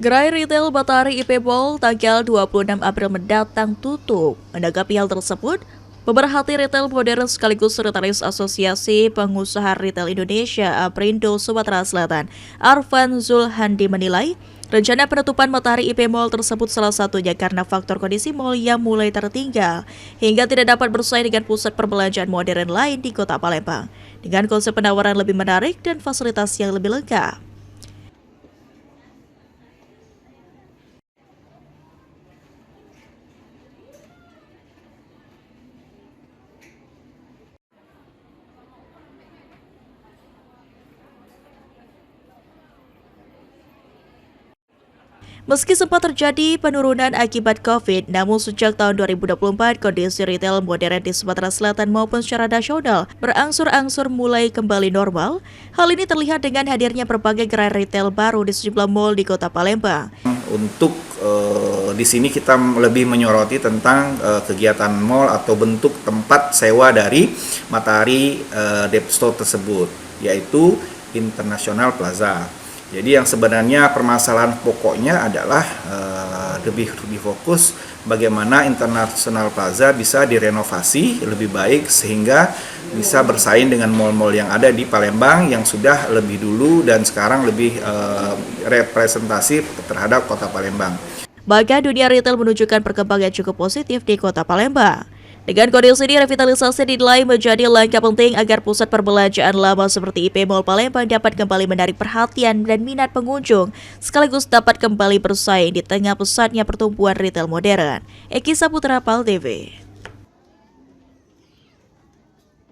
Gerai retail Batari IP Mall tanggal 26 April mendatang tutup. Menanggapi hal tersebut, pemerhati retail modern sekaligus Sekretaris Asosiasi Pengusaha Retail Indonesia Aprindo Sumatera Selatan, Arfan Zulhandi menilai, rencana penutupan Matahari IP Mall tersebut salah satunya karena faktor kondisi mall yang mulai tertinggal hingga tidak dapat bersaing dengan pusat perbelanjaan modern lain di Kota Palembang dengan konsep penawaran lebih menarik dan fasilitas yang lebih lengkap. Meski sempat terjadi penurunan akibat COVID, namun sejak tahun 2024, kondisi retail modern di Sumatera Selatan maupun secara nasional berangsur-angsur mulai kembali normal. Hal ini terlihat dengan hadirnya berbagai gerai retail baru di sejumlah mal di Kota Palembang. Untuk di sini kita lebih menyoroti tentang kegiatan mal atau bentuk tempat sewa dari Matahari Depstore tersebut, yaitu International Plaza. Jadi yang sebenarnya permasalahan pokoknya adalah lebih fokus bagaimana International Plaza bisa direnovasi lebih baik sehingga bisa bersaing dengan mal-mal yang ada di Palembang yang sudah lebih dulu dan sekarang lebih representasi terhadap Kota Palembang. Bahkan dunia retail menunjukkan perkembangan cukup positif di Kota Palembang. Dengan kondisi ini, revitalisasi dinilai menjadi langkah penting agar pusat perbelanjaan lama seperti IP Mall Palembang dapat kembali menarik perhatian dan minat pengunjung, sekaligus dapat kembali bersaing di tengah pesatnya pertumbuhan retail modern. Eki Saputra, PAL TV.